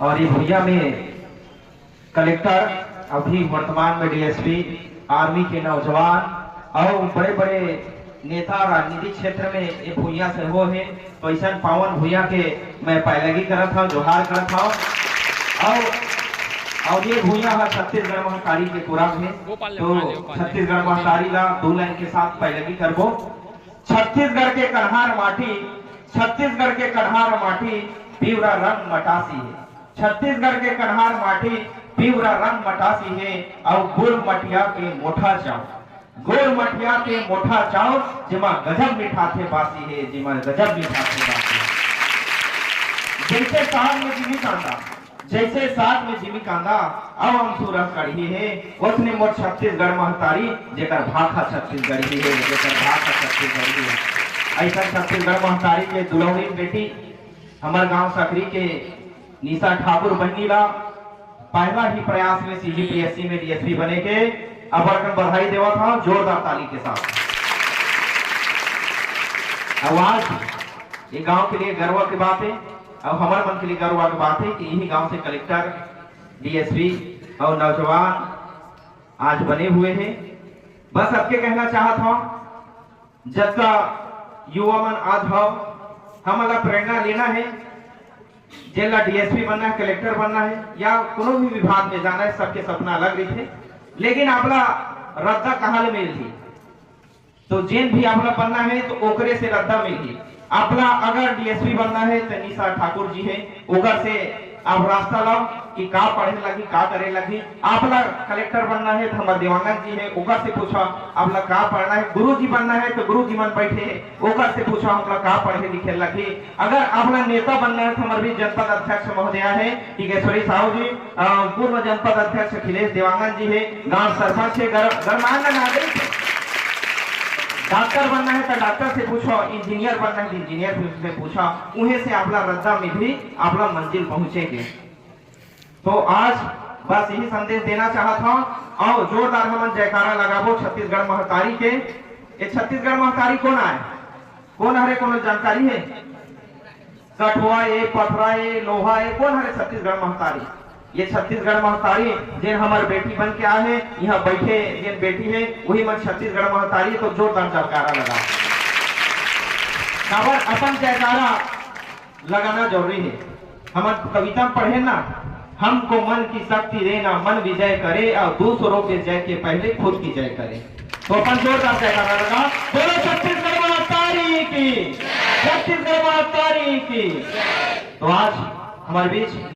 और ये भैया में कलेक्टर, अभी वर्तमान में डीएसपी, आर्मी के नौजवान और बड़े बड़े नेता राजनीतिक क्षेत्र में ये भूया से हो है। तो ऐसा पावन भूया के मैं पैलगी करत हूँ, जोहार करत हूँ। और ये भूया है छत्तीसगढ़ महतारी के पूरा है। तो छत्तीसगढ़ महतारी ला 2 लाइन के साथ पैलगी करबो। छत्तीसगढ़ के कन्हार माटी, छत्तीसगढ़ के कन्हार माटी पीवरा रंग मटासी है। छत्तीसगढ़ के कन्हार माटी पीवरा रंग मटासी है। और गुड़ मटिया के मोठा चाव, गुड़ मटिया के मोठा चाव जिमा गजब मीठा थे बासी है, जिमा गजब मीठा थे बासी है। जैसे साग में जिमी कांदा, जैसे साग में जिमी कांदा अब हम सूरह कढ़ी है। उसने मोर छत्तीसगढ़ महतारी जेकर भाखा छत्तीसगढ़ी है, जेकर भाखा छत्तीसगढ़ी है। ऐसा छत्तीसगढ़ महतारी के दुलौरी बेटी हमारे गांव सकरी के निशा ठाकुर बहनी ला पहला ही प्रयास में सीजीपीएससी में डीएसपी बने के अबरकन बधाई देवा था जोरदार ताली के साथ। आवाज ये गांव के लिए गर्व की बात है और हमारे मन के लिए गर्व की बात है कि यही गांव से कलेक्टर, डीएसपी और नौजवान आज बने हुए हैं। बस सबके कहना चाहता हूं, जब का युवा मन आज हो हमारा प्रेरणा लेना है, जेला डीएसपी बनना है, कलेक्टर बनना है या कोनो भी विभाग में जाना है, सबके सपना अलग रही थे। लेकिन आपला रद्दा कहाँ ले मिल थी, तो जेन भी आपला बनना है तो ओकरे से रद्दा मिली। आपला अगर डीएसपी बनना है तो निशा ठाकुर जी है, ओकर से आप रास्ता लाओ कि का पढ़े लगी, का करे लगी। आपला कलेक्टर बनना है तो हमारे देवानंद जी है, ओकर से पूछो आपला का पढ़ना है। गुरु जी बनना है तो गुरु जी मन बैठे है, ओकर से पूछो हमला का पढ़े लिखे लगी। अगर आपला नेता बनना है तो हमारे भी जनपद अध्यक्ष महोदया है टिकेश्वरी साहू जी, पूर्व जनपद अध्यक्ष अखिलेश देवानंद जी है, गाँव सरपंच है, गणमान्य नागरिक है। डॉक्टर बनना है तो डॉक्टर से पूछो, इंजीनियर बनना है तो इंजीनियर से पूछो, उन्हें से आपला रद्दा में भी आपला मंजिल पहुंचेंगे। तो आज बस यही संदेश देना चाहता हूं और जोरदार हम जयकारा लगाबो छत्तीसगढ़ महतारी के। ये छत्तीसगढ़ महतारी कौन है, कौन हरे, कोनो जानकारी है? कठुआ है, पथरा है, लोहा है, कौन हरे छत्तीसगढ़ महतारी? ये छत्तीसगढ़ महतारी जिन हमारे बेटी बन के आए हैं, यहाँ बैठे जिन बेटी है वही मन छत्तीसगढ़ महतारी। तो जोरदार जयकारा लगा, खबर अपन जयकारा लगाना जरूरी है। हमारे कविता पढ़े ना, हमको मन की शक्ति देना, मन विजय करे और दूसरों के जय के पहले खुद की जय करे। तो अपन जोरदार जयकारा लगा, बोलो छत्तीसगढ़ महतारी की, छत्तीसगढ़ महतारी की। तो आज हमारे बीच